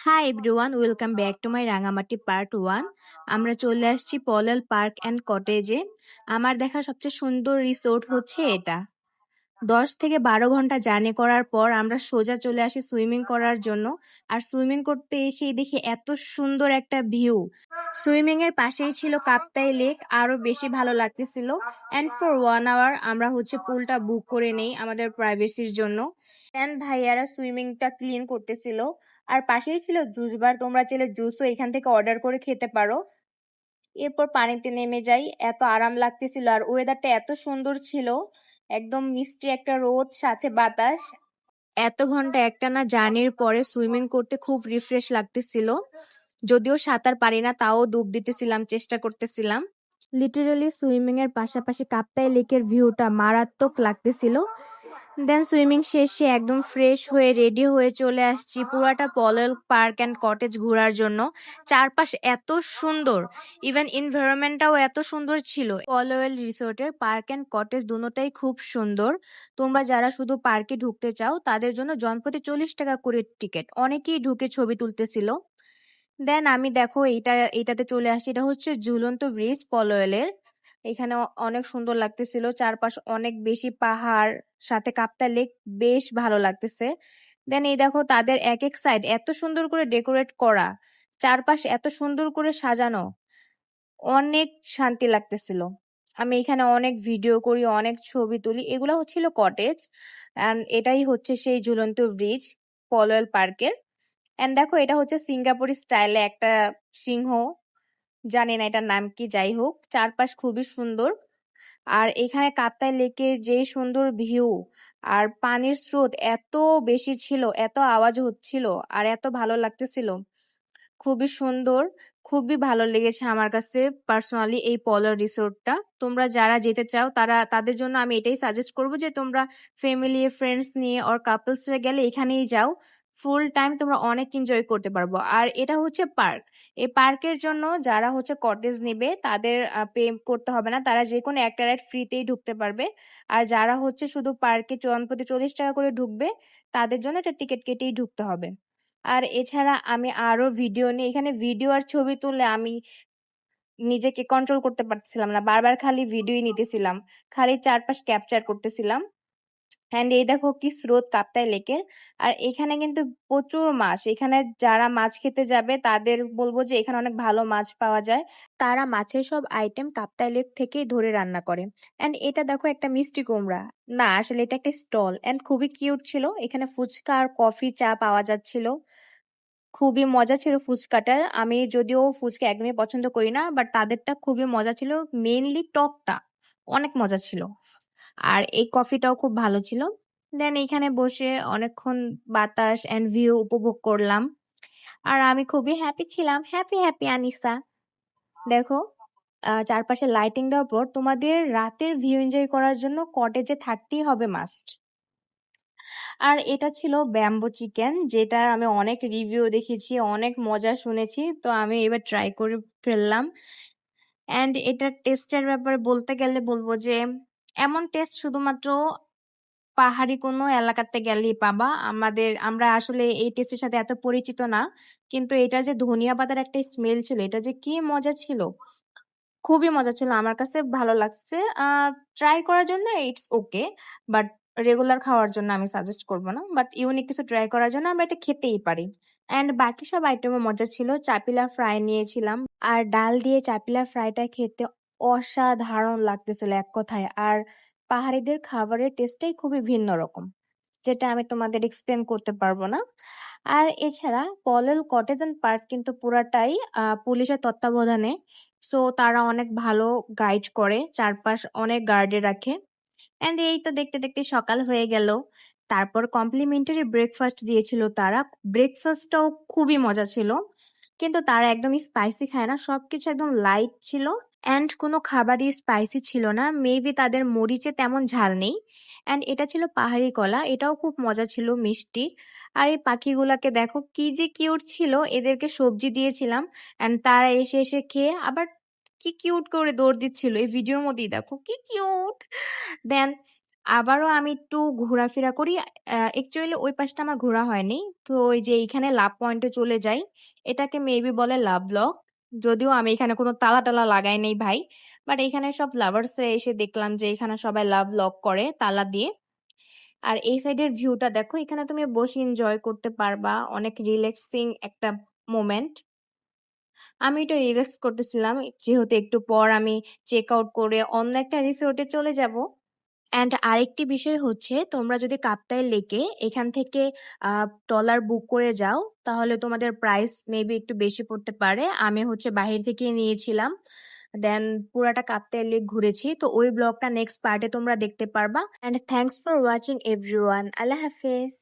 Hi everyone, welcome back to my Rangamati part 1। আমরা চলে আসছি পলাল পার্ক অ্যান্ড কটেজে। আমার দেখা সবচেয়ে সুন্দর রিসোর্ট হচ্ছে এটা। 10 থেকে 12 ঘন্টা জার্নি করার পর আমরা সোজা চলে আসি সুইমিং করার জন্য। আর সুইমিং করতে এসে দেখি এত সুন্দর একটা ভিউ। সুইমিং এর পাশেই ছিল কাপ্তাই লেক, আরো বেশি ভালো লাগতেছিল। অ্যান্ড ফর 1 আওয়ার আমরা পুলটা বুক করে নেই আমাদের প্রাইভেসির জন্য। দেন ভাইয়ারা সুইমিংটা ক্লিন করতেছিল। আর পাশেই ছিল জুস বার, তোমরা চাইলে জুসও এখান থেকে অর্ডার করে খেতে পারো। এরপর পানিতে নেমে যাই, এত আরাম লাগতেছিল আর ওয়েদারটা এত সুন্দর ছিল, একদম মিষ্টি একটা রোদ সাথে বাতাস। এত ঘন্টা একটানা জার্নির পরে সুইমিং করতে খুব রিফ্রেশ লাগতেছিল। যদিও সাঁতার পারি না, তাও ডুব দিতেছিলাম, চেষ্টা করতেছিলাম। লিটারালি সুইমিং এর পাশাপাশি কাপ্তাই লেকের ভিউটা মারাত্মক লাগতেছিল। দেন সুইমিং শেষে একদম ফ্রেশ হয়ে রেডি হয়ে চলে আসছি পুরাটা পলল পার্ক অ্যান্ড কটেজ ঘোরার জন্য। চারপাশ এত সুন্দর, ইভেন এনভায়রনমেন্টটাও এত সুন্দর ছিল। পলওয়েল রিসোর্টের পার্ক অ্যান্ড কটেজ দুটোটাই খুব সুন্দর। তোমরা যারা শুধু পার্কে ঢুকতে চাও তাদের জন্য জনপ্রতি 40 টাকা করে টিকিট। অনেকেই ঢুকে ছবি তুলতেছিল। দেন আমি দেখো এইটাতে চলে আসছি। এটা হচ্ছে ঝুলন্ত ব্রিজ পলওয়েলের। এখানে অনেক সুন্দর লাগতেছিল, চারপাশ অনেক বেশি পাহাড়, সাথে কাপ্তাই লেক, বেশ ভালো লাগতেছে। দেন এই দেখো তাদের এক এক সাইড এত সুন্দর করে ডেকোরেট করা, চারপাশ এত সুন্দর করে সাজানো, অনেক শান্তি লাগতেছিল। আমি এখানে অনেক ভিডিও করি, অনেক ছবি তুলি। এগুলো হচ্ছিল কটেজ, অ্যান্ড এটাই হচ্ছে সেই ঝুলন্ত ব্রিজ পলওয়েল পার্কের। এন্ড দেখো এটা হচ্ছে সিঙ্গাপুরি স্টাইলে একটা সিংহ, জানি না এটার নাম কি, যাই হোক চারপাশ খুবই সুন্দর। আর এখানে কাপ্তাই লেকের যে সুন্দর ভিউ আর পানির স্রোত এত বেশি ছিল, এত আওয়াজ হচ্ছিল আর এত ভালো লাগতেছিল, খুবই সুন্দর। খুবই ভালো লেগেছে আমার কাছে পার্সোনালি এই পলার রিসোর্টটা। তোমরা যারা যেতে চাও তাদের জন্য আমি এটাই সাজেস্ট করবো যে তোমরা ফ্যামিলি ফ্রেন্ডস নিয়ে ওর কাপলসরা গেলে এখানেই যাও। ফুল টাইম তোমরা অনেক এনজয় করতে পারবো। আর এটা হচ্ছে পার্ক। এই পার্কের জন্য যারা কটেজ নেবে তাদের পে করতে হবে না, তারা যে কোনো একটা রাইড ফ্রিতেই ঢুকতে পারবে। আর যারা শুধু পার্কে প্রতি 40 টাকা করে ঢুকবে, তাদের জন্য একটা টিকিট কেটেই ঢুকতে হবে। আর এছাড়া আমি আরো ভিডিও নিই, এখানে ভিডিও আর ছবি তুললে আমি নিজেকে কন্ট্রোল করতে পারতেছিলাম না, বারবার খালি ভিডিওই নিতেছিলাম, খালি চারপাশ ক্যাপচার করতেছিলাম। অ্যান্ড এই দেখো কি স্রোত কাপ্তাই লেকের। আর এখানে কিন্তু প্রচুর মাছ, এখানে যারা মাছ খেতে যাবে তাদের বলবো যে এখানে অনেক ভালো মাছ পাওয়া যায়। তারা মাছের সব আইটেম কাপ্তাই লেক থেকেই ধরে রান্না করে। অ্যান্ড এটা দেখো একটা মিষ্টি কুমড়া, না আসলে এটা একটা স্টল, অ্যান্ড খুবই কিউট ছিল। এখানে ফুচকা আর কফি চা পাওয়া যাচ্ছিল। খুবই মজা ছিল ফুচকাটা। আমি যদিও ফুচকা একদমই পছন্দ করি না, বাট তাদেরটা খুবই মজা ছিল। মেইনলি টকটা অনেক মজা ছিল। আর এই কফিটাও খুব ভালো ছিল। দেন এখানে বসে অনেকক্ষণ বাতাস এন্ড ভিউ উপভোগ করলাম। আর আমি খুবই হ্যাপি ছিলাম, হ্যাপি হ্যাপি আনিসা। দেখো চারপাশে লাইটিং দেওয়ার পর তোমাদের রাতের ভিউ এনজয় করার জন্য কটেজে থাকতেই হবে মাস্ট। আর এটা ছিল ব্যাম্বো চিকেন, যেটার আমি অনেক রিভিউ দেখেছি, অনেক মজা শুনেছি, তো আমি এবার ট্রাই করে ফেললাম। অ্যান্ড এটার টেস্টের ব্যাপারে বলতে গেলে বলবো যে এমন টেস্ট শুধুমাত্র পাহাড়ি কোনো এলাকাতে গেলেই পাবা। আমরা আসলে এই টেস্টের সাথে এত পরিচিত না, কিন্তু এটার যে ধনিয়া পাতার একটা স্মেল ছিল, এটা যে কি মজা ছিল, খুবই মজা ছিল, আমার কাছে ভালো লাগছে। ট্রাই করার জন্য ইটস ওকে, বাট রেগুলার খাওয়ার জন্য আমি সাজেস্ট করবো না। বাট ইউনিক কিছু ট্রাই করার জন্য আমরা এটা খেতেই পারি। অ্যান্ড বাকি সব আইটেমও মজা ছিল। চাপিলা ফ্রাই নিয়েছিলাম, আর ডাল দিয়ে চাপিলা ফ্রাইটা খেতে অসাধারণ লাগতেছিল এক কথায়। আর পাহাড়িদের খাবারের টেস্টটাই খুবই ভিন্ন রকম, যেটা আমি তোমাদের এক্সপ্লেন করতে পারবো না। আর এছাড়া পলল কটেজ অ্যান্ড পার্ক কিন্তু পুরাটাই পুলিশের তত্ত্বাবধানে। সো তারা অনেক ভালো গাইড করে, চারপাশ অনেক গার্ডে রাখে। এন্ড এই তো দেখতে দেখতে সকাল হয়ে গেল। তারপর কমপ্লিমেন্টারি ব্রেকফাস্ট দিয়েছিল তারা। ব্রেকফাস্টটাও খুবই মজা ছিল, কিন্তু তারা একদমই স্পাইসি খায় না, সবকিছু একদম লাইট ছিল। অ্যান্ড কোনো খাবারই স্পাইসি ছিল না, মেবি তাদের মরিচে তেমন ঝাল নেই। অ্যান্ড এটা ছিল পাহাড়ি কলা, এটাও খুব মজা ছিল, মিষ্টি। আর এই পাখিগুলাকে দেখো কি যে কিউট ছিল, এদেরকে সবজি দিয়েছিলাম অ্যান্ড তারা এসে এসে খেয়ে আবার কি কিউট করে দৌড় দিচ্ছিল, এই ভিডিওর মধ্যেই দেখো কি কিউট। দেন আবারও আমি একটু ঘোরাফেরা করি। অ্যাকচুয়ালি ওই পাশটা আমার ঘোরা হয়নি। তো ওই যে এইখানে লাভ পয়েন্টে চলে যাই। এটাকে মেবি বলে লাভ লক। যদিও আমি এখানে কোনো তালা-টালা লাগাই নাই ভাই। বাট এখানে সব লাভার্সরা এসে দেখলাম যে এখানে সবাই লাভ লক করে তালা দিয়ে। আর এই সাইডের ভিউটা দেখো, এখানে তুমি বসে এনজয় করতে পারবা। অনেক রিল্যাক্সিং একটা মোমেন্ট। আমি এটা রিল্যাক্স করতেছিলাম যেহেতু একটু পর আমি চেক আউট করে অন্য একটা রিসোর্টে চলে যাব। অ্যান্ড আরেকটি বিষয় হচ্ছে, তোমরা যদি কাপ্তাই লেকে এখান থেকে ট্রলার বুক করে যাও তাহলে তোমাদের প্রাইস মেবি একটু বেশি পড়তে পারে। আমি হচ্ছে বাহির থেকে নিয়েছিলাম, দেন পুরাটা কাপ্তাই লেক ঘুরেছি। তো ওই ব্লগটা নেক্সট পার্টে তোমরা দেখতে পারবা। And thanks for watching everyone. আল্লাহ হাফেজ।